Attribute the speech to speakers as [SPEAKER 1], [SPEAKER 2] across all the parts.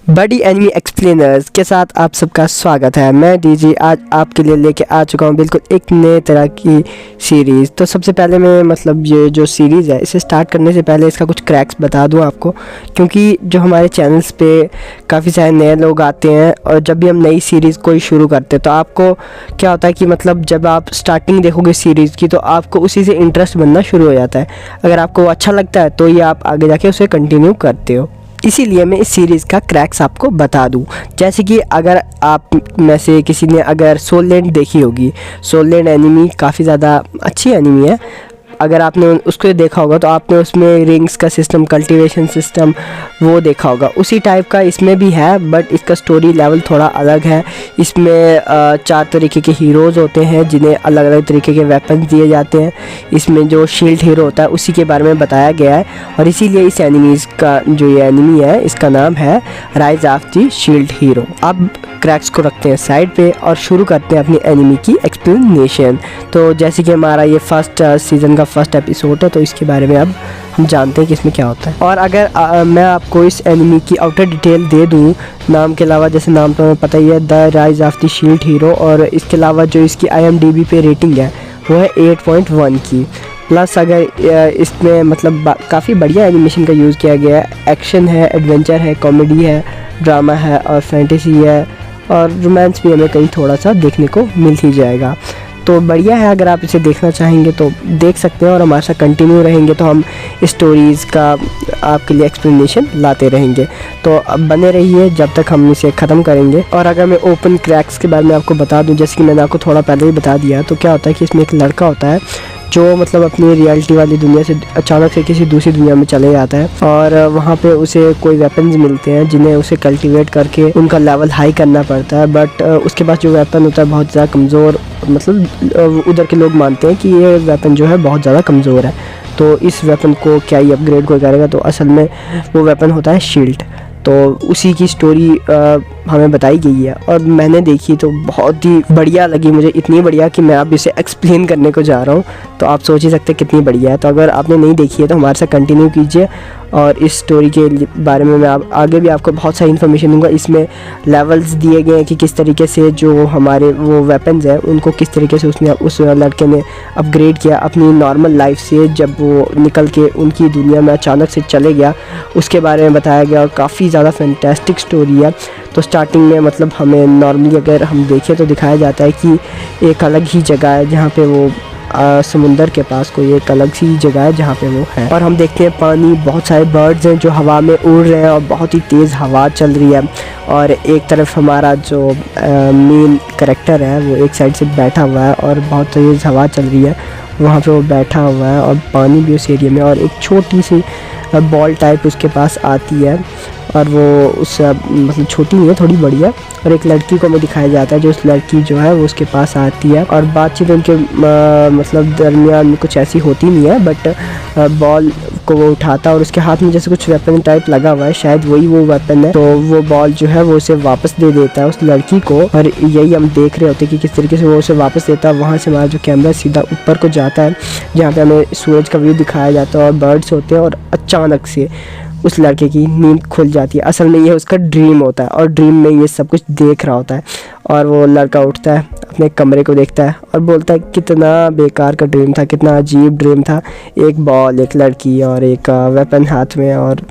[SPEAKER 1] बड़ी enemy explainers के साथ आप सबका स्वागत है। मैं डीजी आज आपके लिए लेके आ चुका हूँ बिल्कुल एक नए तरह की सीरीज़। तो सबसे पहले मैं ये जो सीरीज़ है इसे स्टार्ट करने से पहले इसका कुछ क्रैक्स बता दूँ आपको, क्योंकि जो हमारे चैनल्स पे काफ़ी सारे नए लोग आते हैं और जब भी हम नई सीरीज़ कोई शुरू करते हैं तो आपको क्या होता है कि जब आप स्टार्टिंग देखोगे सीरीज़ की तो आपको उसी से इंटरेस्ट बनना शुरू हो जाता है। अगर आपको अच्छा लगता है तो ये आप आगे जाके उसे कंटिन्यू करते हो। इसीलिए मैं इस सीरीज़ का क्रैक्स आपको बता दूं। जैसे कि अगर आप में से किसी ने अगर सोल लैंड देखी होगी, सोल लैंड एनिमी काफ़ी ज़्यादा अच्छी एनिमी है। अगर आपने उसको देखा होगा तो आपने उसमें रिंग्स का सिस्टम, कल्टीवेशन सिस्टम वो देखा होगा। उसी टाइप का इसमें भी है, बट इसका स्टोरी लेवल थोड़ा अलग है। इसमें 4 तरीके के हीरोज़ होते हैं जिन्हें अलग अलग तरीके के वेपन्स दिए जाते हैं। इसमें जो शील्ड हीरो होता है उसी के बारे में बताया गया है और इसीलिए इस एनिमीज़ का जो ये एनिमी है इसका नाम है rise of the shield hero. अब क्रैक्स को रखते हैं साइड पे और शुरू करते हैं अपनी एनिमी की एक्सप्लेनेशन। तो जैसे कि हमारा ये फर्स्ट सीज़न का फर्स्ट एपिसोड है तो इसके बारे में अब हम जानते हैं कि इसमें क्या होता है। और अगर मैं आपको इस एनिमी की आउटर डिटेल दे दूं नाम के अलावा, जैसे नाम तो हमें पता ही है, the rise of the shield hero, और इसके अलावा जो इसकी IMDb पे रेटिंग है वो है 8.1 की। प्लस अगर इसमें काफ़ी बढ़िया एनिमेशन का यूज़ किया गया है। एक्शन है, एडवेंचर है, कॉमेडी है, ड्रामा है और फैंटेसी है और रोमांस भी हमें कहीं थोड़ा सा देखने को मिल ही जाएगा। तो बढ़िया है, अगर आप इसे देखना चाहेंगे तो देख सकते हैं और हमारे साथ कंटिन्यू रहेंगे तो हम स्टोरीज़ का आपके लिए एक्सप्लेनेशन लाते रहेंगे। तो अब बने रहिए जब तक हम इसे ख़त्म करेंगे। और अगर मैं ओपन क्रैक्स के बारे में आपको बता दूं, जैसे कि मैंने आपको थोड़ा पहले ही बता दिया, तो क्या होता है कि इसमें एक लड़का होता है जो अपनी रियलिटी वाली दुनिया से अचानक से किसी दूसरी दुनिया में चले जाता है और वहाँ पे उसे कोई वेपन्स मिलते हैं जिन्हें उसे कल्टीवेट करके उनका लेवल हाई करना पड़ता है। बट उसके पास जो वेपन होता है बहुत ज़्यादा कमज़ोर, उधर के लोग मानते हैं कि ये वेपन जो है बहुत ज़्यादा कमज़ोर है। तो इस वेपन को क्या ही अपग्रेड कोई करेगा, तो असल में वो वेपन होता है शील्ड। तो उसी की स्टोरी हमें बताई गई है और मैंने देखी तो बहुत ही बढ़िया लगी मुझे, इतनी बढ़िया कि मैं अब इसे एक्सप्लेन करने को जा रहा हूँ। तो आप सोच ही सकते हैं कितनी बढ़िया है। तो अगर आपने नहीं देखी है तो हमारे साथ कंटिन्यू कीजिए और इस स्टोरी के बारे में मैं आगे भी आपको बहुत सारी इन्फॉर्मेशन दूंगा। इसमें लेवल्स दिए गए हैं कि किस तरीके से जो हमारे वो वेपन्स हैं उनको किस तरीके से उस लड़के ने अपग्रेड किया अपनी नॉर्मल लाइफ से, जब वो निकल के उनकी दुनिया में अचानक से चले गया उसके बारे में बताया गया। और काफ़ी ज़्यादा फैंटास्टिक स्टोरी है। तो स्टार्टिंग में हमें नॉर्मली अगर हम देखें तो दिखाया जाता है कि एक अलग ही जगह है जहाँ पे वो समुंदर के पास कोई एक अलग सी जगह है जहाँ पे वो है। और हम देखते हैं पानी, बहुत सारे बर्ड्स हैं जो हवा में उड़ रहे हैं और बहुत ही तेज़ हवा चल रही है। और एक तरफ हमारा जो मेन कैरेक्टर है वो एक साइड से बैठा हुआ है और बहुत तेज़ हवा चल रही है, वहाँ पे वो बैठा हुआ है और पानी भी उस एरिया में, और एक छोटी सी बॉल टाइप उसके पास आती है और वो उस छोटी नहीं है, थोड़ी बड़ी है। और एक लड़की को हमें दिखाया जाता है जो उस लड़की जो है वो उसके पास आती है और बातचीत उनके दरमियान में कुछ ऐसी होती नहीं है, बट बॉल को वो उठाता है और उसके हाथ में जैसे कुछ वेपन टाइप लगा हुआ है, शायद वही वो वेपन है। तो वो बॉल जो है वो उसे वापस दे देता है उस लड़की को और यही हम देख रहे होते हैं कि किस तरीके से वो उसे वापस देता है। वहाँ से हमारा जो कैमरा सीधा ऊपर को जाता है जहाँ पे हमें सूरज का व्यू दिखाया जाता है और बर्ड्स होते हैं और अचानक से उस लड़के की नींद खुल जाती है। असल में ये उसका ड्रीम होता है और ड्रीम में ये सब कुछ देख रहा होता है। और वो लड़का उठता है, अपने कमरे को देखता है और बोलता है कितना बेकार का ड्रीम था, कितना अजीब ड्रीम था। एक बॉल, एक लड़की और एक वेपन हाथ में, और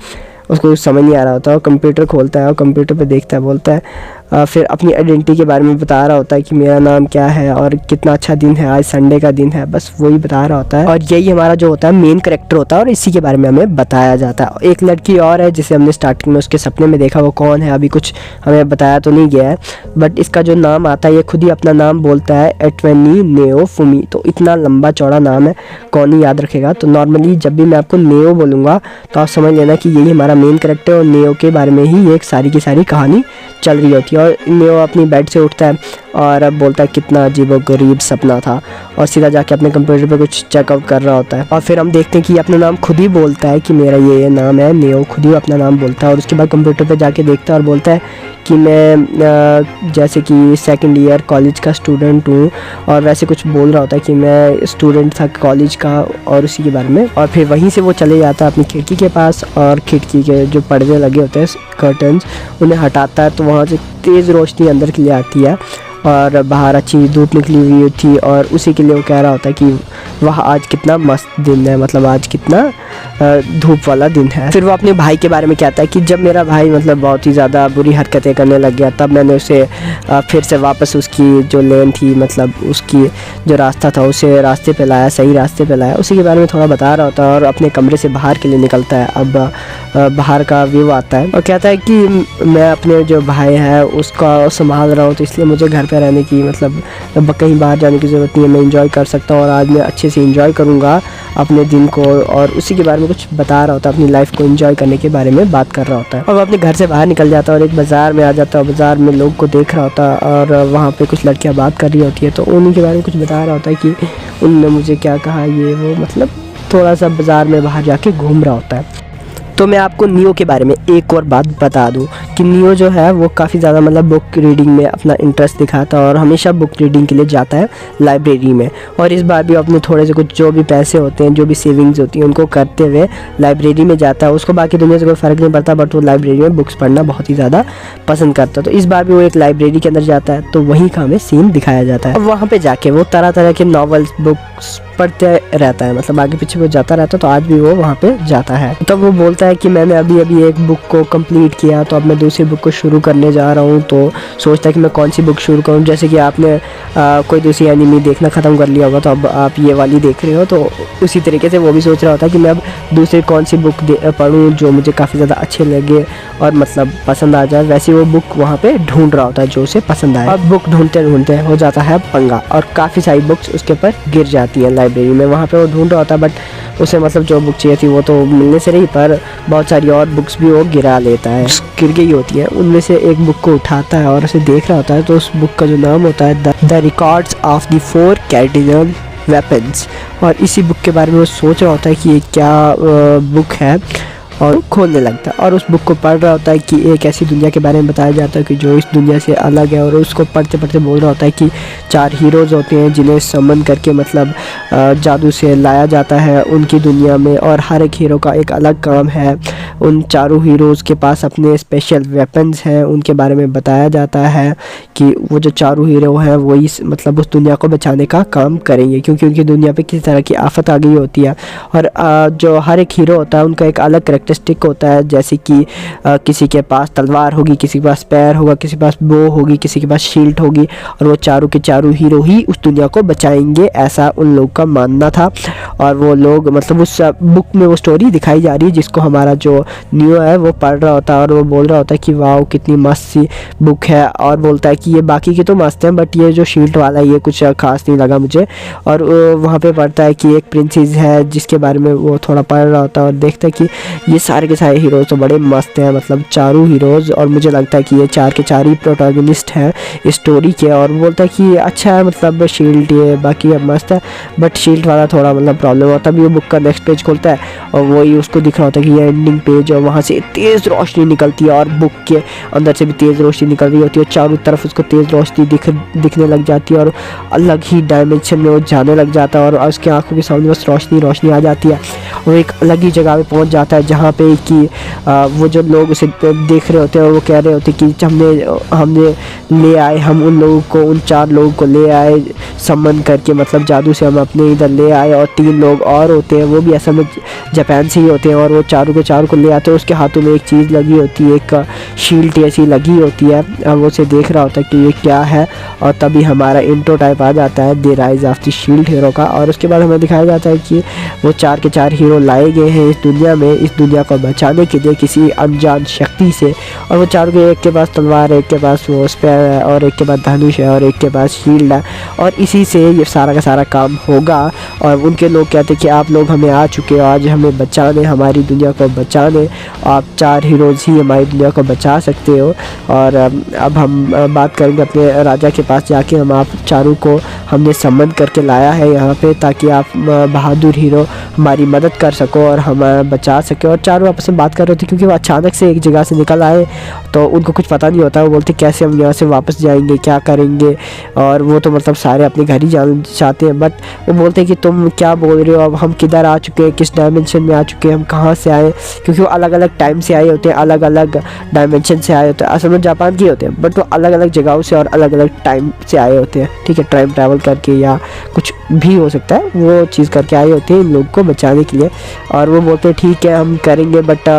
[SPEAKER 1] उसको कुछ समझ नहीं आ रहा होता। और कंप्यूटर खोलता है और कंप्यूटर पे देखता है, बोलता है फिर अपनी आइडेंटिटी के बारे में बता रहा होता है कि मेरा नाम क्या है और कितना अच्छा दिन है, आज संडे का दिन है, बस वही बता रहा होता है। और यही हमारा जो होता है मेन कैरेक्टर होता है और इसी के बारे में हमें बताया जाता है। एक लड़की और है जिसे हमने स्टार्टिंग में उसके सपने में देखा, वो कौन है अभी कुछ हमें बताया तो नहीं गया है, बट इसका जो नाम आता है ये खुद ही अपना नाम बोलता है, एटवेनी नेओ फुमी। तो इतना लंबा चौड़ा नाम है, कौन ही याद रखेगा। तो नॉर्मली जब भी मैं आपको नेओ बोलूँगा तो आप समझ लेना कि यही हमारा मेन कैरेक्टर और नेओ के बारे में ही एक सारी की सारी कहानी चल रही होती है। और नेओ अपनी बेड से उठता है और अब बोलता है कितना अजीबोगरीब सपना था, और सीधा जाके अपने कंप्यूटर पे कुछ चेकआउट कर रहा होता है। और फिर हम देखते हैं कि ये अपना नाम खुद ही बोलता है कि मेरा ये नाम है नेओ, खुद ही अपना नाम बोलता है। और उसके बाद कंप्यूटर पे जाके देखता है और बोलता है कि मैं जैसे कि सेकंड ईयर कॉलेज का स्टूडेंट हूँ, और वैसे कुछ बोल रहा होता है कि मैं स्टूडेंट था कॉलेज का और उसी के बारे में। और फिर वहीं से वो चले जाता है अपनी खिड़की के पास, और खिड़की के जो पर्दे लगे होते हैं कर्टन्स उन्हें हटाता है, तो वहाँ से तेज़ रोशनी अंदर के लिए आती है और बाहर अच्छी धूप निकली हुई थी। और उसी के लिए वो कह रहा होता है कि वाह आज कितना मस्त दिन है, मतलब आज कितना धूप वाला दिन है। फिर वो अपने भाई के बारे में कहता है कि जब मेरा भाई मतलब बहुत ही ज़्यादा बुरी हरकतें करने लग गया, तब मैंने उसे फिर से वापस उसकी जो लेन थी, मतलब उसकी जो रास्ता था उसे रास्ते पे लाया, सही रास्ते पे लाया। उसी के बारे में थोड़ा बता रहा होता है और अपने कमरे से बाहर के लिए निकलता है। अब बाहर का व्यू आता है और कहता है कि मैं अपने जो भाई है उसका संभाल रहा हूँ, तो इसलिए मुझे घर पे रहने की मतलब कहीं बाहर जाने की ज़रूरत नहीं है, मैं इंजॉय कर सकता हूँ और आज मैं अच्छे से इंजॉय करूँगा अपने दिन को। और उसी के बारे में कुछ बता रहा होता है, अपनी लाइफ को एंजॉय करने के बारे में बात कर रहा होता है। और वो अपने घर से बाहर निकल जाता है और एक बाज़ार में आ जाता है, बाज़ार में लोग को देख रहा होता है और वहाँ पे कुछ लड़कियाँ बात कर रही होती है, तो उन्हीं के बारे में कुछ बता रहा होता है कि उनने मुझे क्या कहा, ये वो, मतलब थोड़ा सा बाज़ार में बाहर जाके घूम रहा होता है। तो मैं आपको नियो के बारे में एक और बात बता दूं कि नियो जो है वो काफ़ी ज़्यादा मतलब बुक रीडिंग में अपना इंटरेस्ट दिखाता है और हमेशा बुक रीडिंग के लिए जाता है लाइब्रेरी में। और इस बार भी अपने थोड़े से कुछ जो भी पैसे होते हैं, जो भी सेविंग्स होती हैं, उनको करते हुए लाइब्रेरी में जाता है। उसको बाकी दुनिया से कोई फ़र्क नहीं पड़ता, बट वो लाइब्रेरी में बुक्स पढ़ना बहुत ही ज़्यादा पसंद करता है। तो इस बार भी वो एक लाइब्रेरी के अंदर जाता है, तो वहीं का हमें सीन दिखाया जाता है। और वहाँ पर जाके वो तरह तरह के नॉवेल्स बुक्स पढ़ते रहता है, मतलब आगे पीछे वो जाता रहता है। तो आज भी वो वहाँ पे जाता है। तब वो बोलता है कि मैंने अभी एक बुक को कंप्लीट किया, तो अब मैं दूसरी बुक को शुरू करने जा रहा हूँ। तो सोचता है कि मैं कौन सी बुक शुरू करूँ, जैसे कि आपने कोई दूसरी एनिमी देखना ख़त्म कर लिया होगा, तो अब आप ये वाली देख रहे हो, तो उसी तरीके से वो भी सोच रहा होता है कि मैं अब दूसरी कौन सी बुक पढ़ूँ जो मुझे काफ़ी ज़्यादा अच्छे लगे और मतलब पसंद आ जाए। वैसे वो बुक वहाँ पर ढूंढ रहा होता है जो उसे पसंद आए। अब बुक ढूंढते ढूंढते हो जाता है पंगा और काफ़ी सारी बुक्स उसके ऊपर गिर जाती हैं लाइब्रेरी में। वहाँ पे वो ढूंढ रहा होता है, बट उसे मतलब जो बुक चाहिए थी वो तो मिलने से रही, पर बहुत सारी और बुक्स भी वो गिरा लेता है, गिर गई होती है। उनमें से एक बुक को उठाता है और उसे देख रहा होता है, तो उस बुक का जो नाम होता है the records of the 4 cardinal weapons. और इसी बुक के बारे में वो सोच रहा होता है कि ये क्या बुक है, और खोलने लगता है और उस बुक को पढ़ रहा होता है कि एक ऐसी दुनिया के बारे में बताया जाता है कि जो इस दुनिया से अलग है। और उसको पढ़ते पढ़ते बोल रहा होता है कि 4 हीरोज़ होते हैं जिन्हें समन करके मतलब जादू से लाया जाता है उनकी दुनिया में, और हर एक हीरो का एक अलग काम है। उन चारों हीरोज़ के पास अपने स्पेशल वेपन्स हैं, उनके बारे में बताया जाता है कि वो जो चारों हीरो हैं वही मतलब उस दुनिया को बचाने का काम करेंगे, क्योंकि उनकी दुनिया पे किसी तरह की आफत आ गई होती है। और जो हर एक हीरो होता है उनका एक अलग कैरेक्टरिस्टिक होता है, जैसे कि किसी के पास तलवार होगी, किसी के पास पैर होगा, किसी के पास बो होगी, किसी के पास शील्ड होगी, और वो चारों के चारों हीरो ही उस दुनिया को बचाएंगे, ऐसा उन लोग का मानना था। और वो लोग मतलब उस बुक में वो स्टोरी दिखाई जा रही है जिसको हमारा जो नियो है वो पढ़ रहा होता है, और वो बोल रहा होता है कि वाह कितनी मस्त सी बुक है। और बोलता है कि ये बाकी के तो मस्त हैं, बट ये जो शील्ड वाला ये कुछ खास नहीं लगा मुझे। और वहाँ पे पढ़ता है कि एक प्रिंसेस है जिसके बारे में वो थोड़ा पढ़ रहा होता है, और देखता है कि ये सारे के सारे हीरोज़ तो बड़े मस्त हैं, मतलब चारों हीरोज़, और मुझे लगता है कि ये 4 के 4 ही प्रोटैगनिस्ट हैं इस स्टोरी के। और बोलता है कि अच्छा है, मतलब शील्ड ये बाकी अब मस्त है, बट शील्ड वाला थोड़ा मतलब प्रॉब्लम होता है। तभी वो बुक का नेक्स्ट पेज खोलता है और वही उसको दिख रहा होता है कि ये एंडिंग पेज, और वहाँ से तेज़ रोशनी निकलती है और बुक के अंदर से भी तेज़ रोशनी निकल रही होती है, चारों तरफ उसको तेज़ रोशनी दिखने लग जाती है और अलग ही डायमेंशन में वो जाने लग जाता है, और उसकी आंखों के सामने बस रोशनी आ जाती है। और एक अलग ही जगह पे पहुँच जाता है जहाँ पे कि वो जो लोग उसे देख रहे होते हैं वो कह रहे होते हैं कि हमने ले आए, हम उन लोगों को, उन 4 लोगों को ले आए समन करके, मतलब जादू से हम अपने इधर ले आए। और 3 लोग और होते हैं, वो भी असल में जापान से ही होते हैं, और वो चारों के चारों को ले आते हैं। उसके हाथों में एक चीज़ लगी होती है, एक शील्ड ऐसी लगी होती है, और वो उसे देख रहा होता है कि ये क्या है। और तभी हमारा इंट्रो टाइप आ जाता है the rise of the shield hero का। और उसके बाद हमें दिखाया जाता है कि वो 4 के 4 हीरो लाए गए हैं इस दुनिया में। इस दुनिया दुनिया को बचाने के लिए किसी अनजान शक्ति से। और वो चारों के, एक के पास तलवार है, एक के पास वो स्पेयर है, और एक के पास धनुष है, और एक के पास शील्ड है, और इसी से ये सारा का सारा काम होगा। और उनके लोग कहते हैं कि आप लोग हमें आ चुके हो आज हमें बचाने, हमारी दुनिया को बचाने, आप 4 हीरोज़ ही हमारी दुनिया को बचा सकते हो। और अब हम बात करेंगे अपने राजा के पास जाके, हम आप चारों को हमने सम्मन करके लाया है यहाँ पे, ताकि आप बहादुर हीरो हमारी मदद कर सको और हम बचा सके। और चारों आपस में बात कर रहे थे क्योंकि वो अचानक से एक जगह से निकल आए, तो उनको कुछ पता नहीं होता। वो बोलते कैसे हम यहाँ से वापस जाएंगे, क्या करेंगे, और वो तो मतलब सारे अपने घर ही जाना चाहते हैं। बट वो बोलते हैं कि तुम क्या बोल रहे हो, अब हम किधर आ चुके हैं, किस डायमेंशन में आ चुके हैं, हम कहाँ से आए, क्योंकि वो अलग अलग टाइम से आए होते हैं, अलग अलग डायमेंशन से आए होते हैं। असल में जापान के होते हैं, बट वो अलग अलग जगहों से और अलग अलग टाइम से आए होते हैं, ठीक है, टाइम ट्रैवल करके या कुछ भी हो सकता है, वो चीज़ करके आए होते हैं इन लोगों को बचाने के लिए। और वो बोलते हैं ठीक है हम करेंगे, बट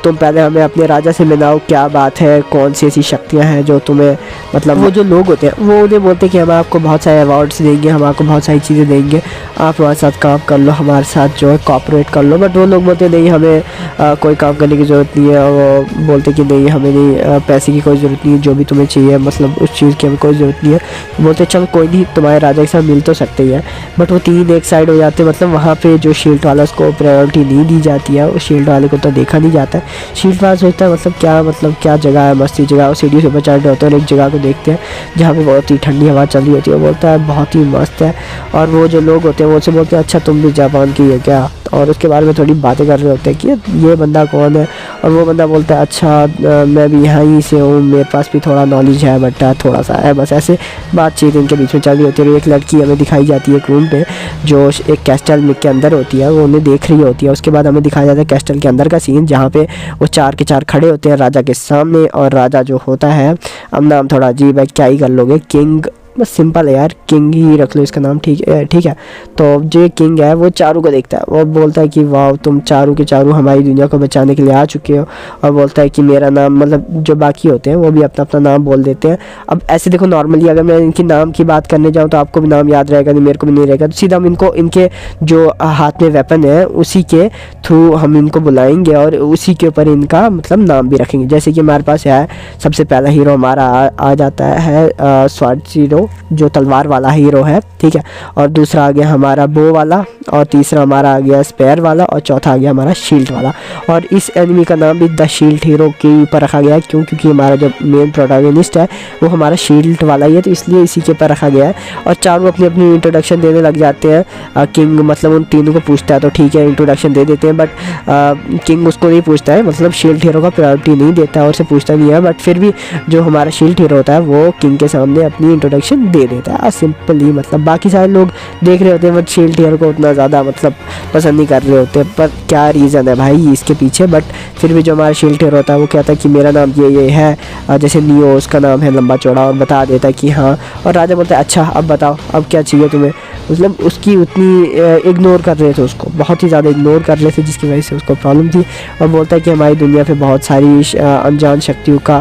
[SPEAKER 1] तुम पहले हमें अपने राजा से मिलाओ, क्या बात है, कौन सी ऐसी शक्तियाँ हैं जो तुम्हें, मतलब वो जो लोग होते हैं वो उन्हें बोलते हैं कि हम आपको बहुत सारे अवार्ड्स देंगे, हम आपको बहुत सारी चीज़ें देंगे, आप हमारे साथ काम कर लो, हमारे साथ जो है कॉपरेट कर लो। बट वो लोग बोलते नहीं, हमें कोई काम करने की ज़रूरत नहीं है। वो बोलते कि नहीं, हमें नहीं, पैसे की कोई ज़रूरत नहीं है, जो भी तुम्हें चाहिए मतलब उस चीज़ की हमें कोई ज़रूरत नहीं है। बोलते चल कोई नहीं, तुम्हारे राजा के साथ मिल तो सकते ही है। बट वो 3 एक साइड हो जाते हैं, मतलब वहाँ पे जो शील्ड वाला उसको प्रायोरिटी नहीं दी जाती है, उस शील्ड वाले को तो देखा नहीं जाता है। शील्ड वाला सोचता है मतलब क्या जगह है, मस्ती जगह, और सीढ़ी से ऊपर चढ़ रहे होते हैं और एक जगह को देखते हैं जहाँ पे बहुत ही ठंडी हवा चल रही होती है। वो बोलता है बहुत ही मस्त है। और वो जो लोग होते हैं वो उनसे बोलते हैं अच्छा तुम भी जापान की है क्या, और उसके बारे में थोड़ी बातें कर रहे होते हैं कि ये बंदा कौन है। और वो बंदा बोलता है अच्छा मैं भी यहाँ ही से हूँ, मेरे पास भी थोड़ा नॉलेज है, बट थोड़ा सा है, बस ऐसे बातचीत इनके बीच में चल रही होती है। एक लड़की हमें दिखाई जाती है एक रूम पे जो एक कैस्टल के अंदर होती है, वो उन्हें देख रही होती है। उसके बाद हमें दिखाया जाता है कैस्टल के अंदर का सीन, जहाँ पे वो 4 के 4 खड़े होते हैं राजा के सामने। और राजा जो होता है, अब नाम थोड़ा अजीब है, क्या ही कर लोगे, किंग, बस सिंपल है यार, किंग ही रख लो इसका नाम, ठीक है। तो जो किंग है वो चारों को देखता है, वो बोलता है कि वाह तुम चारों के चारों हमारी दुनिया को बचाने के लिए आ चुके हो। और बोलता है कि मेरा नाम, मतलब जो बाकी होते हैं वो भी अपना अपना नाम बोल देते हैं। अब ऐसे देखो नॉर्मली अगर मैं इनके नाम की बात करने जाऊँ तो आपको भी नाम याद रहेगा नहीं, मेरे को भी नहीं रहेगा, तो सीधा हम इनको इनके जो हाथ में वेपन है उसी के थ्रू हम इनको बुलाएंगे और उसी के ऊपर इनका मतलब नाम भी रखेंगे। जैसे कि हमारे पास है सबसे पहला हीरो हमारा आ जाता है स्वार्ड हीरो, जो तलवार वाला हीरो है, ठीक है। और दूसरा आ गया हमारा बो वाला, और तीसरा हमारा आ गया स्पेयर वाला, और चौथा आ गया हमारा शील्ड वाला। और इस एनिमी का नाम भी द शील्ड हीरो के ऊपर रखा गया है, क्योंकि हमारा जो मेन प्रोटैगनिस्ट है वो हमारा शील्ड वाला ही है, तो इसलिए इसी के ऊपर रखा गया है। और चारों अपनी अपनी इंट्रोडक्शन देने लग जाते हैं। किंग मतलब उन तीनों को पूछता है तो ठीक है इंट्रोडक्शन दे देते हैं, बट किंग उसको नहीं पूछता है, मतलब शील्ड हीरो का प्रायोरिटी नहीं देता है और उसे पूछता नहीं है। बट फिर भी जो हमारा शील्ड हीरो होता है वो किंग के सामने अपनी इंट्रोडक्शन दे देता है सिंपल ही। मतलब बाकी सारे लोग देख रहे होते हैं बट शील्ड हीरो को उतना ज़्यादा मतलब पसंद नहीं कर रहे होते, पर क्या रीज़न है भाई इसके पीछे। बट फिर भी जो हमारा शील्ड हीरो होता है वो कहता है कि मेरा नाम ये है, जैसे नियो उसका नाम है लंबा चौड़ा, और बता देता है कि हाँ। और राजा बोलता है अच्छा अब बताओ अब क्या चाहिए तुम्हें, मतलब उसकी उतनी इग्नोर कर रहे थे उसको, बहुत ही ज़्यादा इग्नोर कर रहे थे जिसकी वजह से उसको प्रॉब्लम थी। और बोलता है कि हमारी दुनिया पे बहुत सारी अनजान शक्तियों का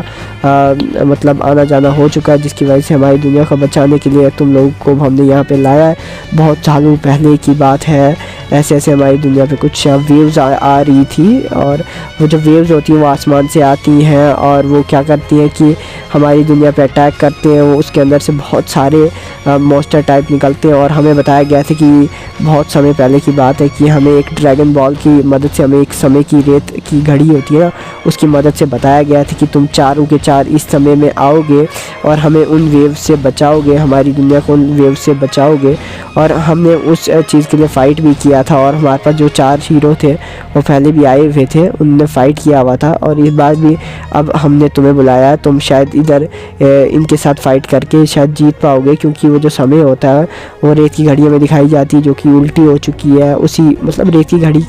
[SPEAKER 1] मतलब आना जाना हो चुका है, जिसकी वजह से हमारी दुनिया को बचाने के लिए तुम लोगों को हमने यहाँ पे लाया है। बहुत सालों पहले की बात है, ऐसे हमारी दुनिया पे कुछ वेव्स आ रही थी, और वो जो वेव्स होती हैं वो आसमान से आती हैं और वो क्या करती हैं कि हमारी दुनिया पे अटैक करते हैं। वो उसके अंदर से बहुत सारे मॉन्स्टर टाइप निकलते हैं। और हमें बताया गया था कि बहुत समय पहले की बात है कि हमें एक ड्रैगन बॉल की मदद से, हमें एक समय की रेत की घड़ी होती है ना, उसकी मदद से बताया गया था कि तुम चारों के चार इस समय में आओगे और हमें उन वेव से बचाओगे, हमारी दुनिया को उन वेव से बचाओगे। और हमने उस चीज़ के लिए फ़ाइट भी किया था, और हमारे पास जो 4 हीरो थे वो पहले भी आए हुए थे, उनने फ़ाइट किया हुआ था। और इस बार भी अब हमने तुम्हें बुलाया है, तुम शायद इधर इनके साथ फ़ाइट करके शायद जीत पाओगे, क्योंकि वो जो समय होता है वो रेत की घड़ियों में दिखाई जाती है जो कि उल्टी हो चुकी है। उसी मतलब रेत की घड़ी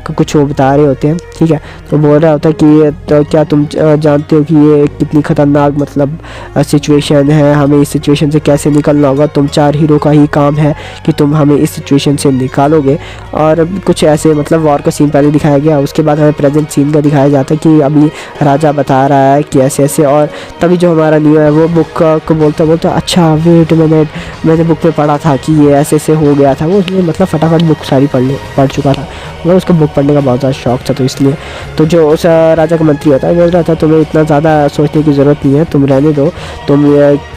[SPEAKER 1] का कुछ वो बता रहे होते हैं, ठीक है। तो बोल रहा होता है कि तो क्या तुम जानते हो कि ये कितनी ख़तरनाक मतलब सिचुएशन है, हमें इस सिचुएशन से कैसे निकलना होगा। तुम 4 हीरो का ही काम है कि तुम हमें इस सिचुएशन से निकालोगे। और कुछ ऐसे मतलब वॉर का सीन पहले दिखाया गया, उसके बाद हमें प्रेजेंट सीन का दिखाया जाता है कि अभी राजा बता रहा है कि ऐसे ऐसे, और तभी जो हमारा नियो है वो बुक को बोलता बोलता अच्छा वेट मिनट, मैंने बुक में पढ़ा था कि ये ऐसे ऐसे हो गया था। वो उसने मतलब फटाफट बुक सारी पढ़ चुका था, मतलब उसको बुक पढ़ने का बहुत ज़्यादा शौक था। तो इसलिए तो जो उस राजा का मंत्री होता है बोल रहा था तुम्हें इतना ज़्यादा सोचने की ज़रूरत नहीं है, तुम रहने दो, तुम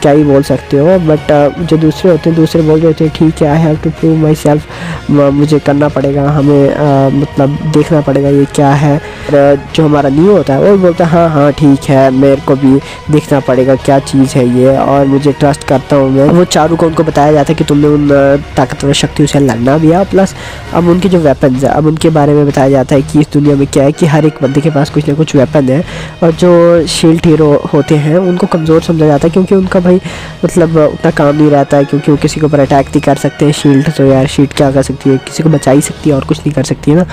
[SPEAKER 1] क्या ही बोल सकते हो। बट जो दूसरे होते हैं दूसरे बोल रहे होते हैं ठीक है I have to prove myself, मुझे करना पड़ेगा, हमें मतलब देखना पड़ेगा ये क्या है। और जो हमारा नियो होता है वो बोलता है हाँ हाँ ठीक है मेरे को भी देखना पड़ेगा क्या चीज़ है ये, और मुझे ट्रस्ट करता हूँ मैं। वो चारों को उनको बताया जाता है कि तुमने उन ताकतवर शक्तियों से लड़ना भी है, प्लस अब उनके जो वेपन्स है अब उनके बारे में बताया जाता है कि इस दुनिया में क्या है कि हर एक बंदे के पास कुछ ना कुछ वेपन है। और जो शील्ड हीरो होते हैं उनको कमज़ोर समझा जाता है क्योंकि उनका भाई मतलब उतना काम नहीं रहता है, क्योंकि वो किसी के ऊपर अटैक नहीं कर सकते हैं। शील्ड तो यार शील्ड क्या कर सकती है, किसी को बचा ही सकती है और कुछ नहीं कर सकती है ना,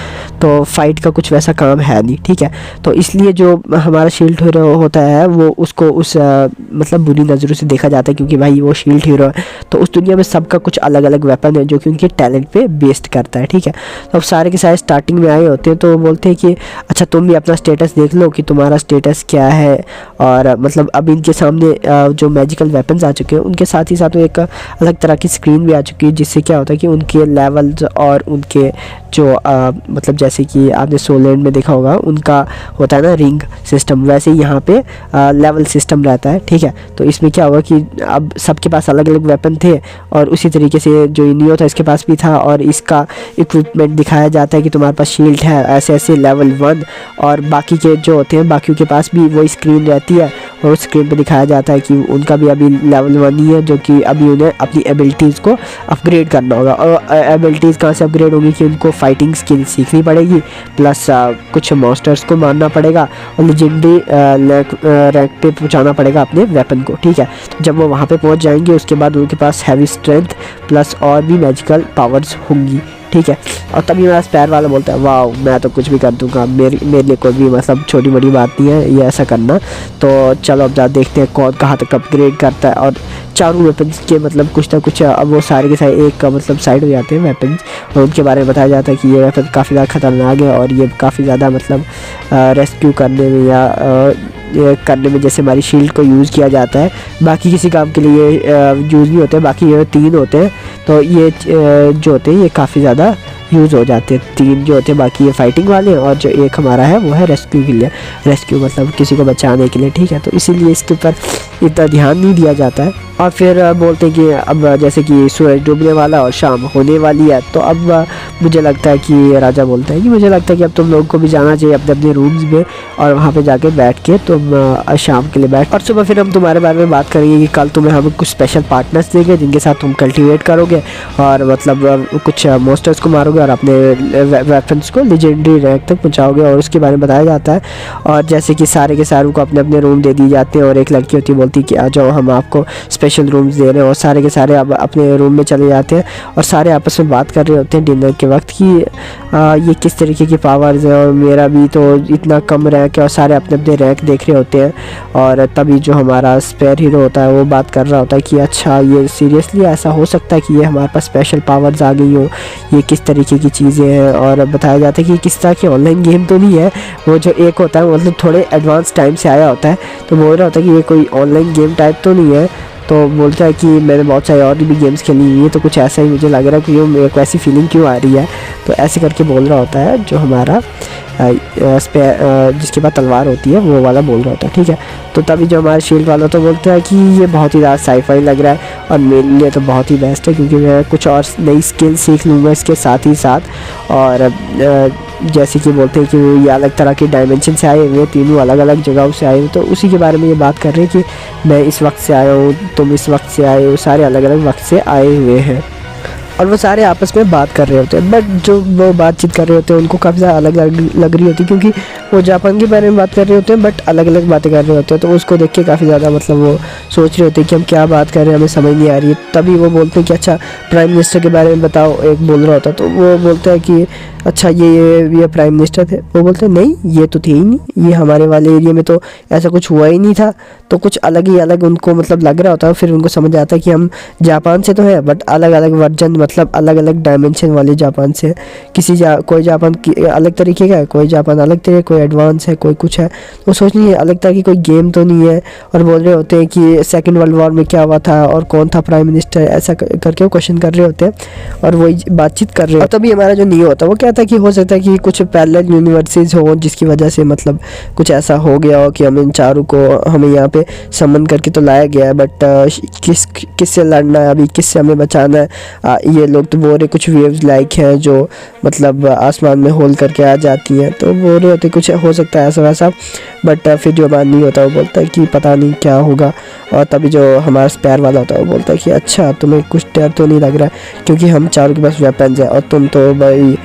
[SPEAKER 1] तो फाइट का कुछ वैसा काम है नहीं, ठीक है। तो इसलिए जो हमारा शील्ड हीरो होता है वो उसको उस मतलब बुरी नज़रों से देखा जाता है क्योंकि भाई वो शील्ड हीरो है। तो उस दुनिया में सबका कुछ अलग अलग वेपन है जो कि उनके टैलेंट पे बेस्ड करता है, ठीक है। तो अब सारे के सारे स्टार्टिंग में आए होते हैं तो बोलते हैं कि अच्छा तुम भी अपना स्टेटस देख लो कि तुम्हारा स्टेटस क्या है। और मतलब अब इनके सामने जो मैजिकल वेपन्स आ चुके हैं उनके साथ ही साथ एक अलग तरह की स्क्रीन भी आ चुकी है, जिससे क्या होता है कि उनके लेवल्स और उनके जो मतलब जैसे कि आपने सोलैंड में देखा होगा उनका होता है ना रिंग सिस्टम, वैसे ही यहाँ पे लेवल सिस्टम रहता है, ठीक है। तो इसमें क्या होगा कि अब सबके पास अलग अलग वेपन थे और उसी तरीके से जो नियो था इसके पास भी था, और इसका इक्विपमेंट दिखाया जाता है कि तुम्हारे पास शील्ड है ऐसे ऐसे लेवल 1, और बाकी के जो होते हैं बाकियों के पास भी वो स्क्रीन रहती है और उस स्क्रीन पे दिखाया जाता है कि उनका भी अभी लेवल 1 ही है, जो कि अभी उन्हें अपनी एबिलिटीज़ को अपग्रेड करना होगा। और एबिलिटीज़ कहाँ से अपग्रेड होगी कि उनको फाइटिंग स्किल सीखनी पड़ेगी, प्लस कुछ मॉन्स्टर्स को मारना पड़ेगा और लेजेंडरी रैंक पे पहुँचाना पड़ेगा अपने वेपन को, ठीक है। तो जब वो वहाँ पे पहुँच जाएंगे उसके बाद उनके पास हैवी स्ट्रेंथ प्लस और भी मैजिकल पावर्स होंगी, ठीक है। और तभी मेरा स्पैर वाला बोलता है वाह मैं तो कुछ भी कर दूंगा, मेरे लिए कोई भी मतलब छोटी बड़ी बात नहीं है ये ऐसा करना। तो चलो अब जा देखते हैं कौन कहाँ तक अपग्रेड करता है। और चारों वेपन्स के मतलब कुछ ना कुछ अब वो सारे के सारे एक मतलब साइड हो जाते हैं वेपन्स, और उनके बारे में बताया जाता है कि ये वेपन काफ़ी ज़्यादा खतरनाक है और ये काफ़ी ज़्यादा मतलब रेस्क्यू करने में या ये करने में जैसे हमारी शील्ड को यूज़ किया जाता है, बाकी किसी काम के लिए यूज़ नहीं होते हैं। बाकी ये 3 होते हैं तो ये जो होते हैं ये काफ़ी ज़्यादा यूज़ हो जाते हैं, 3 जो होते हैं। बाकी ये फाइटिंग वाले और जो एक हमारा है वो है रेस्क्यू के लिए, रेस्क्यू मतलब किसी को बचाने के लिए, ठीक है। तो इसीलिए इसके ऊपर इतना ध्यान नहीं दिया जाता है। और फिर बोलते हैं कि अब जैसे कि सूरज डूबने वाला और शाम होने वाली है, तो अब मुझे लगता है कि राजा बोलता है कि मुझे लगता है कि अब तुम लोगों को भी जाना चाहिए अपने अपने रूम्स में और वहाँ पे जाके बैठ के तुम शाम के लिए बैठ, और सुबह फिर हम तुम्हारे बारे में बात करेंगे कि कल तुम्हें हम कुछ स्पेशल पार्टनर्स देंगे जिनके साथ तुम कल्टिवेट करोगे और मतलब कुछ मॉन्स्टर्स को मारोगे और अपने वेपन्स को लेजेंडरी रैंक तक पहुँचाओगे, और उसके बारे में बताया जाता है। और जैसे कि सारे के सारे को अपने अपने रूम दे दिए जाते हैं और एक लड़की होती है बोलती है कि आ जाओ हम आपको स्पेशल रूम्स दे रहे हैं, और सारे के सारे अब अपने रूम में चले जाते हैं और सारे आपस में बात कर रहे होते हैं डिनर के वक्त कि ये किस तरीके की पावर्स है और मेरा भी तो इतना कम रैंक है, और सारे अपने अपने रैंक देख रहे होते हैं। और तभी जो हमारा स्पेयर हीरो होता है वो बात कर रहा होता है कि अच्छा ये सीरियसली ऐसा हो सकता है कि ये हमारे पास स्पेशल पावर्स आ गई हो, ये किस तरीके की चीज़ें हैं। और बताया जाता है कि किस तरह की ऑनलाइन गेम तो नहीं है, वो जो एक होता है मतलब थोड़े एडवांस टाइम से आया होता है, तो बोल रहा होता है कि ये कोई ऑनलाइन गेम टाइप तो नहीं है। तो बोलता है कि मैंने बहुत सारे और भी गेम्स खेली हुई है, तो कुछ ऐसा ही मुझे लग रहा है कि मेरे को ऐसी फीलिंग क्यों आ रही है। तो ऐसे करके बोल रहा होता है जो हमारा जिसके पास तलवार होती है वो वाला बोल रहा होता है, ठीक है। तो तभी जो हमारा शील्ड वाला तो बोलता है कि ये बहुत ही ज़्यादा साईफाई लग रहा है और मेरे लिए तो बहुत ही बेस्ट है क्योंकि मैं कुछ और नई स्किल सीख लूँगा इसके साथ ही साथ। और जैसे कि बोलते हैं कि ये अलग तरह के डायमेंशन से आए हुए, तीनों अलग अलग जगहों से आए हुए, तो उसी के बारे में ये बात कर रहे हैं कि मैं इस वक्त से आया हूँ, तुम इस वक्त से आए हो, सारे अलग अलग वक्त से आए हुए हैं। और वो सारे आपस में बात कर रहे होते हैं, बट जो वो बातचीत कर रहे होते हैं उनको काफ़ी ज़्यादा अलग लग रही होती है क्योंकि वो जापान के बारे में बात कर रहे होते हैं बट अलग अलग बातें कर रहे होते हैं। तो उसको देख के काफ़ी ज़्यादा मतलब वो सोच रहे होते हैं कि हम क्या बात कर रहे हैं, हमें समझ नहीं आ रही है। तभी वो बोलते हैं कि अच्छा प्राइम मिनिस्टर के बारे में बताओ, एक बोल रहा होता है। तो वो बोलता है कि अच्छा ये प्राइम मिनिस्टर थे। वो बोलते हैं नहीं ये तो थे ही नहीं, ये हमारे वाले एरिया में तो ऐसा कुछ हुआ ही नहीं था। तो कुछ अलग ही अलग उनको मतलब लग रहा होता है। फिर उनको समझ आता है कि हम जापान से तो है बट अलग अलग वर्जन, मतलब अलग अलग डायमेंशन वाले जापान से है। कोई जापान की अलग तरीके का है, कोई जापान अलग तरीके, कोई एडवांस है, कोई कुछ है। तो सोच नहीं है अलग तरह की कोई गेम तो नहीं है। और बोल रहे होते हैं कि सेकेंड वर्ल्ड वॉर में क्या हुआ था और कौन था प्राइम मिनिस्टर, ऐसा करके वो क्वेश्चन कर रहे होते हैं और वही बातचीत कर रहे हैं। तभी हमारा जो नियो होता है वो क्या था कि हो सकता है कि कुछ पैरेलल यूनिवर्सिटीज हो जिसकी वजह से मतलब कुछ ऐसा हो गया हो कि हम इन चारों को हमें यहाँ पे समन करके तो लाया गया है, बट किससे लड़ना है अभी, किससे हमें बचाना है। ये लोग तो बोल रहे कुछ वेव्स लाइक हैं जो मतलब आसमान में होल करके आ जाती हैं, तो बोल रहे होते कुछ हो सकता है ऐसा वैसा। बट फिर जो हमारा नहीं होता है वो बोलता है कि पता नहीं क्या होगा। और तभी जो हमारा स्पेयर वाला होता है वो बोलता है कि अच्छा तुम्हें कुछ डर तो नहीं लग रहा है क्योंकि हम चारों के पास वेपन्स है और तुम तो भाई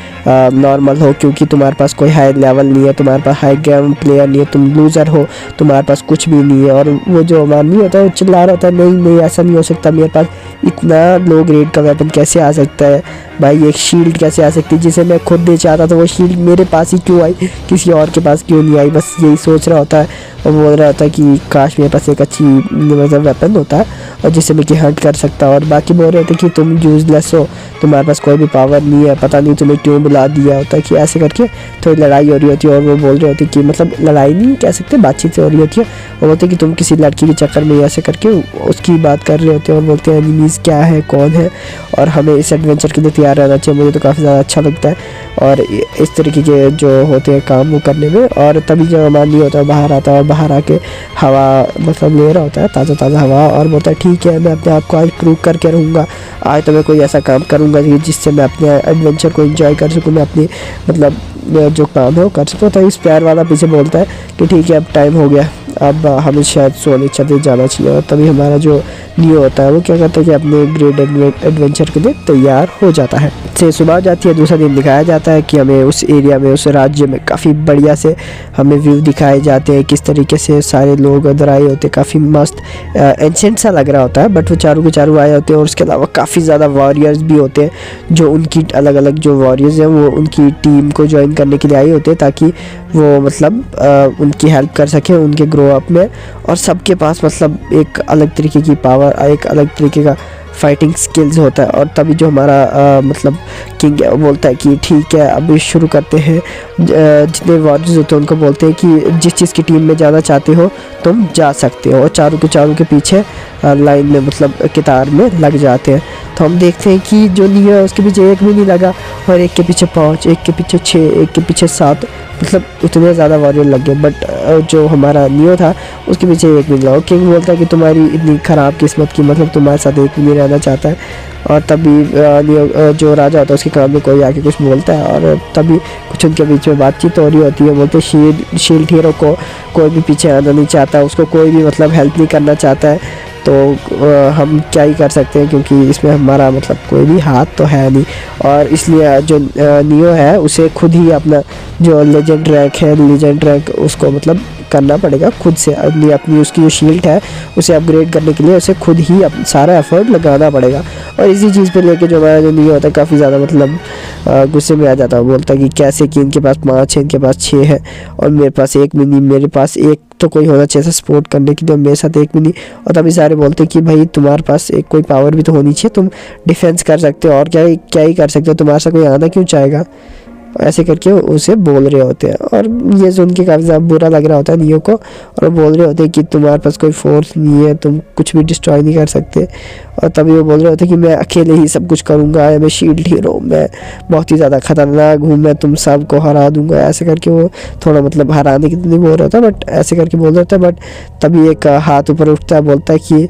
[SPEAKER 1] नॉर्मल हो क्योंकि तुम्हारे पास कोई हाई लेवल नहीं है, तुम्हारे पास हाई गेम प्लेयर नहीं है, तुम लूज़र हो, तुम्हारे पास कुछ भी नहीं है। और वो जो हमारा नहीं होता है वो चिल्ला रहा होता है नहीं नहीं ऐसा नहीं हो सकता, मेरे पास इतना लो ग्रेड का वेपन कैसे आ सकता है भाई, एक शील्ड कैसे आ सकती है जिसे मैं खुद नहीं चाहता था वो शील्ड मेरे पास ही क्यों आई, किसी और के पास क्यों नहीं आई। बस यही सोच रहा होता है और बोल रहा होता है कि काश मेरे पास एक अच्छी मतलब वेपन होता है और जिससे मैं कि हर्ट कर सकता। और बाकी बोल रहे थे कि तुम यूजलेस हो, तुम्हारे पास कोई भी पावर नहीं है, पता नहीं तुम्हें क्यों बुला दिया होता है कि ऐसे करके थोड़ी लड़ाई हो रही होती है। और वो बोल रहे होते कि मतलब लड़ाई नहीं कह सकते, बातचीत से हो रही होती है। और बोलते कि तुम किसी लड़की के चक्कर में ऐसे करके उसकी बात कर रहे होते हैं और बोलते हैं एनिमीज़ क्या है कौन है और हमें इस एडवेंचर के लिए तैयार रहना चाहिए। मुझे तो काफ़ी ज़्यादा अच्छा लगता है और इस तरीके के जो होते हैं काम वो करने में। और तभी जो हमारा नहीं होता है बाहर आता है और बाहर आके हवा मतलब ले रहा होता है, ताज़ा ताज़ा हवा, और बोलता है ठीक है मैं अपने आप को आज प्रूव करके रहूँगा, आज तो मैं कोई ऐसा काम करूँगा जिससे मैं अपने एडवेंचर को एंजॉय कर सकूँ, मैं अपनी मतलब जो काम है वो कर सकूँ। तो इस प्यार वाला पीछे बोलता है कि ठीक है अब टाइम हो गया, अब हमें शायद सोने चले जाना चाहिए। और तभी हमारा जो नियो होता है वो क्या करता है कि अपने ग्रेट एडवेंचर के लिए तैयार हो जाता है। से सुबह जाती है, दूसरा दिन दिखाया जाता है कि हमें उस एरिया में उस राज्य में काफ़ी बढ़िया से हमें व्यू दिखाए जाते हैं, किस तरीके से सारे लोग उधर आए होते, काफ़ी मस्त एंशेंट सा लग रहा होता है। बट वो चारों के चारों आए होते हैं और उसके अलावा काफ़ी ज़्यादा वॉरियर्स भी होते हैं जो उनकी अलग अलग जो वॉरियर्स हैं वो उनकी टीम को ज्वाइन करने के लिए आए होते हैं ताकि वो मतलब उनकी हेल्प कर सकें उनके ग्रो अप में। और सबके पास मतलब एक अलग तरीके की पावर, एक अलग तरीके का फाइटिंग स्किल्स होता है। और तभी जो हमारा मतलब किंग है वो बोलता है कि ठीक है अभी शुरू करते हैं। जितने वॉरियर्स होते हैं उनको बोलते हैं कि जिस चीज़ की टीम में जाना चाहते हो तुम जा सकते हो, और चारों के पीछे लाइन में मतलब कतार में लग जाते हैं। तो हम देखते हैं कि जो नियो है उसके पीछे एक भी नहीं लगा और एक के पीछे 5, एक के पीछे 6, एक के पीछे 7, मतलब उतने ज़्यादा वॉरियर लग गए। बट जो हमारा नियो था उसके पीछे एक भी नहीं लगा। किंग बोलता है कि तुम्हारी इतनी ख़राब किस्मत की मतलब तुम्हारे साथ एक भी नहीं रहना चाहता है। और तभी नियो जो राजा होता है उसके काम में कोई आके कुछ बोलता है और तभी कुछ उनके बीच में बातचीत हो रही होती है। बोलते शील्ड हीरो को कोई भी पीछे आना नहीं चाहता, उसको कोई भी मतलब हेल्प नहीं करना चाहता है, तो हम क्या ही कर सकते हैं क्योंकि इसमें हमारा मतलब कोई भी हाथ तो है नहीं। और इसलिए जो नियो है उसे खुद ही अपना जो लेजेंड रैंक उसको मतलब करना पड़ेगा खुद से, अपनी उसकी जो शील्ड है उसे अपग्रेड करने के लिए उसे खुद ही सारा एफर्ट लगाना पड़ेगा। और इसी चीज़ पे लेके जो हमारा जो नियो होता है काफ़ी ज़्यादा मतलब गुस्से में आ जाता है। बोलता है कि कैसे कि इनके पास 5 है, इनके पास 6 है और मेरे पास एक भी नहीं, मेरे पास एक तो कोई होना चाहिए सपोर्ट करने के लिए, मेरे साथ एक भी नहीं। और तभी सारे बोलते हैं कि भाई तुम्हारे पास एक कोई पावर भी तो होनी चाहिए, तुम डिफेंस कर सकते हो और क्या ही कर सकते हो, तुम्हारे साथ कोई आना क्यों चाहेगा, ऐसे करके उसे बोल रहे होते हैं। और ये सुन के काफ़ी ज़्यादा बुरा लग रहा होता है नियो को और बोल रहे होते हैं कि तुम्हारे पास कोई फोर्स नहीं है, तुम कुछ भी डिस्ट्रॉय नहीं कर सकते। और तभी वो बोल रहे होते हैं कि मैं अकेले ही सब कुछ करूँगा, मैं शील्ड हीरो, मैं बहुत ही ज़्यादा ख़तरनाक हूँ, मैं तुम सबको हरा दूँगा। ऐसे करके वो थोड़ा मतलब हराने की तो नहीं बोल रहा था बट ऐसे करके बोल रहा था। बट तभी एक हाथ ऊपर उठता है, बोलता है कि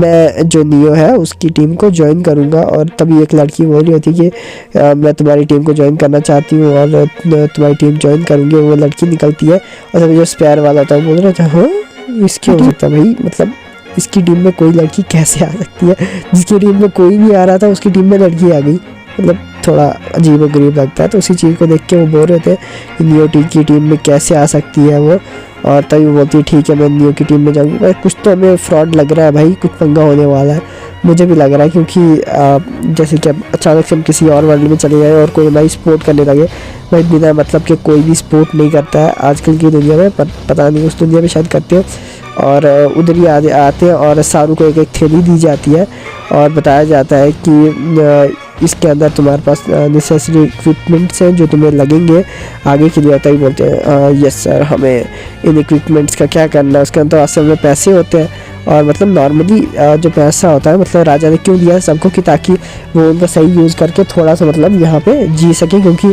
[SPEAKER 1] मैं जो नियो है उसकी टीम को ज्वाइन करूँगा। और तभी एक लड़की बोल रही होती है कि मैं तुम्हारी टीम को ज्वाइन करना चाहती हूँ और तुम्हारी टीम ज्वाइन करूँगी। वो लड़की निकलती है और तभी जो स्पेयर वाला था वो बोल रहा था हाँ इसकी हो सकता भाई, मतलब इसकी टीम में कोई लड़की कैसे आ सकती है, जिसकी टीम में कोई नहीं आ रहा था उसकी टीम में लड़की आ गई, मतलब थोड़ा अजीब व गरीब लगता है। तो उसी चीज़ को देख के वो बोल रहे थे कि नियो की टीम में कैसे आ सकती है वो। और तभी वो बोलती है ठीक है मैं नियो की टीम में जाऊँगी। कुछ तो हमें फ्रॉड लग रहा है भाई, कुछ पंगा होने वाला है। मुझे भी लग रहा है, क्योंकि जैसे कि अब अचानक से हम किसी और वर्ल्ड में चले जाए और कोई हमारी सपोर्ट करने लगे, भाई बिना मतलब कि कोई भी सपोर्ट नहीं करता है आजकल की दुनिया में, पता नहीं उस दुनिया में शायद करते हो। और उधर ही आते हैं और सारू को एक थैली दी जाती है और बताया जाता है कि इसके अंदर तुम्हारे पास नेसेसरी इक्विपमेंट्स हैं जो तुम्हें लगेंगे आगे के लिए। तभी बोलते हैं यस सर, हमें इन इक्विपमेंट्स का क्या करना है। उसके अंदर असल में पैसे होते हैं, और मतलब नॉर्मली जो पैसा होता है मतलब राजा ने क्यों दिया है सबको, कि ताकि वो उनका सही यूज़ करके थोड़ा सा मतलब यहाँ पे जी सके, क्योंकि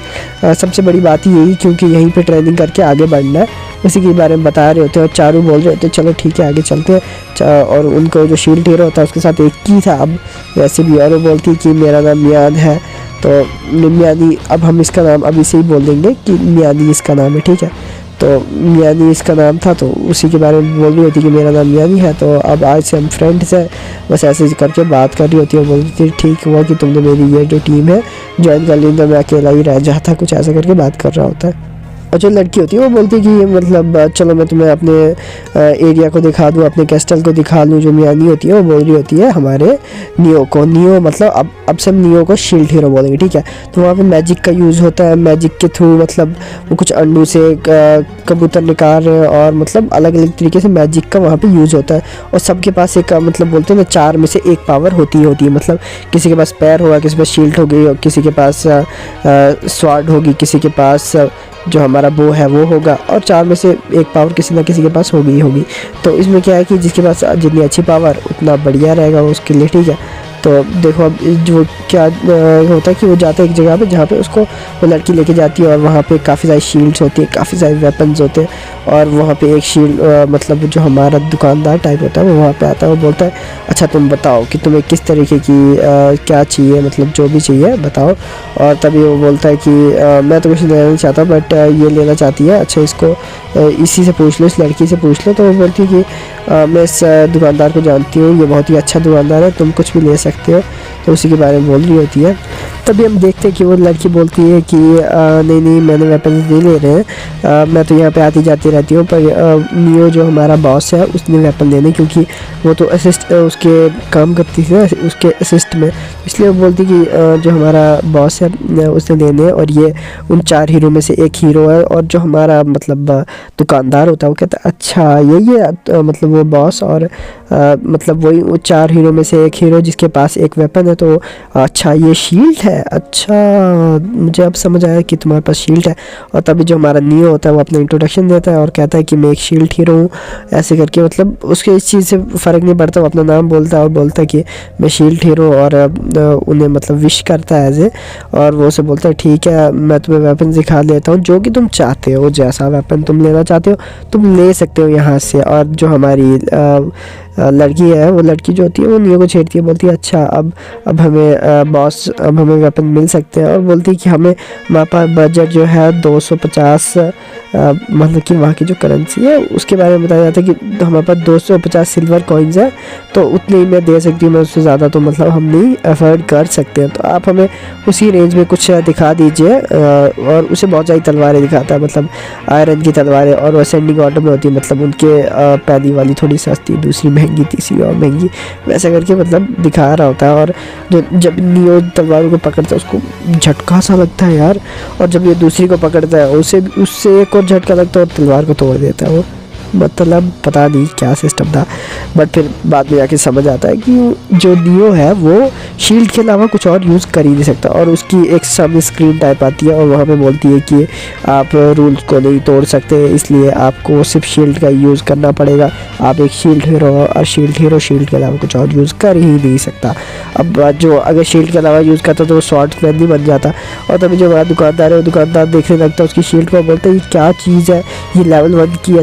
[SPEAKER 1] सबसे बड़ी बात ही यही, क्योंकि यहीं पे ट्रेनिंग करके आगे बढ़ना है, उसी के बारे में बता रहे होते हैं। और चारू बोल रहे होते हैं चलो ठीक है आगे चलते हैं। और उनको जो शील्ड हीरो होता है उसके साथ एक ही था अब वैसे भी, और वो बोलती है कि मेरा नाम मियाद है, तो मियादी, अब हम इसका नाम अभी से ही बोल देंगे कि मियादी इसका नाम है, ठीक है। तो मियादी इसका नाम था, तो उसी के बारे में बोल रही होती कि मेरा नाम मियादी है, तो अब आज से हम फ्रेंड्स हैं, बस ऐसे करके बात कर रही होती है। बोलती थी ठीक हुआ कि तुमने मेरी ये जो टीम है ज्वाइन कर ली, तो मैं अकेला ही रह जाता, कुछ ऐसा करके बात कर रहा होता है। और जो लड़की होती है वो बोलती है कि मतलब चलो मैं तुम्हें अपने एरिया को दिखा दूँ, अपने कैस्टल को दिखा दूँ। जो मियानी होती है वो बोल रही होती है हमारे नियो को, नियो मतलब अब से हम नियो को शील्ड हीरो बोलेंगे, ठीक है। तो वहाँ पे मैजिक का यूज़ होता है, मैजिक के थ्रू मतलब वो कुछ अंडू से कबूतर निकाल रहे हैं, और मतलब अलग अलग तरीके से मैजिक का वहाँ पे यूज़ होता है। और सबके पास एक मतलब बोलते हैं ना 4 में से एक पावर होती है, मतलब किसी के पास पैर होगा, किसी के पास शील्ड होगी, और किसी के पास स्वार्ड होगी, किसी के पास जो हमारा बो है वो होगा, और 4 में से एक पावर किसी ना किसी के पास होगी ही होगी। तो इसमें क्या है कि जिसके पास जितनी अच्छी पावर उतना बढ़िया रहेगा उसके लिए, ठीक है। तो देखो अब जो क्या होता है कि वो जाता है एक जगह पे जहाँ पे उसको वो लड़की लेके जाती है, और वहाँ पे काफ़ी सारी शील्ड्स होती है, काफ़ी सारे वेपन्स होते हैं। और वहाँ पे एक शील्ड मतलब जो हमारा दुकानदार टाइप होता है वो वहाँ पे आता है, वो बोलता है अच्छा तुम बताओ कि तुम्हें किस तरीके की क्या चाहिए, मतलब जो भी चाहिए बताओ। और तभी वो बोलता है कि मैं तो कुछ लेना नहीं चाहता, बट ये लेना चाहती है, अच्छा इसको इसी से पूछ लो, इस लड़की से पूछ लो। तो वो बोलती है कि मैं इस दुकानदार को जानती हूँ, ये बहुत ही अच्छा दुकानदार है, तुम कुछ भी ले सकते हो। तो उसी के बारे में बोल रही होती है। तभी हम देखते हैं कि वो लड़की बोलती है कि नहीं नहीं मैंने वेपन नहीं ले रहे हैं, मैं तो यहाँ पे आती जाती रहती हूँ, पर नियो जो हमारा बॉस है उसने वेपन लेने, क्योंकि वो तो असिस्ट उसके काम करती थी ना उसके असिस्ट में, इसलिए वो बोलती कि जो हमारा बॉस है उसने लेने, और ये उन 4 हीरो में से एक हीरो है। और जो हमारा मतलब दुकानदार होता है वो कहता है अच्छा यही है मतलब वो बॉस, और मतलब वही वो 4 हीरो में से एक हीरो जिसके पास एक वेपन है। तो अच्छा ये शील्ड है, अच्छा मुझे अब समझ आया कि तुम्हारे पास शील्ड है। और तभी जो हमारा नियो होता है वो अपना इंट्रोडक्शन देता है और कहता है कि मैं एक शील्ड हीरो हूँ, ऐसे करके मतलब उसके इस चीज़ से फ़र्क नहीं पड़ता, वो अपना नाम बोलता है और बोलता है कि मैं शील्ड हीरो, और उन्हें मतलब विश करता है एज, और वो से बोलता है ठीक है मैं तुम्हें वेपन दिखा देता हूँ जो कि तुम चाहते हो, जैसा वेपन तुम लेना चाहते हो तुम ले सकते हो यहाँ से। और जो हमारी लड़की है वो लड़की जो होती है वो नियो को छेड़ती है, बोलती है अच्छा अब हमें बॉस अब हमें वेपन मिल सकते हैं। और बोलती है कि हमारे पास बजट जो है 250 मतलब कि वहाँ की जो करेंसी है उसके बारे में बताया जाता है कि हमारे पास 250 सिल्वर कॉइन्स है, तो उतने ही मैं दे सकती हूँ, मैं उससे ज़्यादा तो मतलब हम नहीं अफोर्ड कर सकते हैं। तो आप हमें उसी रेंज में कुछ दिखा दीजिए। और उसे बहुत सारी तलवारें दिखाता है, मतलब आयरन की तलवारें, और वो असेंडिंग ऑर्डर में होती है, मतलब उनके पहली वाली थोड़ी सस्ती, दूसरी महंगी, तीसरी और महंगी, वैसा करके मतलब दिखा रहा होता है। और जब नियो तलवारों को पकड़ता है उसको झटका सा लगता है यार, और जब ये दूसरी को पकड़ता है उससे एक और झटका लगता है और तलवार को तोड़ देता है वो, मतलब पता नहीं क्या सिस्टम था। बट फिर बाद में जाके समझ आता है कि जो नियो है वो शील्ड के अलावा कुछ और यूज़ कर ही नहीं सकता, और उसकी एक सामने स्क्रीन टाइप आती है और वहाँ पे बोलती है कि आप रूल्स को नहीं तोड़ सकते, इसलिए आपको सिर्फ शील्ड का यूज़ करना पड़ेगा, आप एक शील्ड हीरो हो, और शील्ड के अलावा कुछ और यूज़ कर ही नहीं सकता। अब जो अगर शील्ड के अलावा यूज़ करता तो वो स्वॉर्ड्समैन नहीं बन जाता। और तभी जो हमारा दुकानदार है वो दुकानदार देखने लगता है उसकी शील्ड को, बोलता है ये क्या चीज़ है, ये लेवल 1 की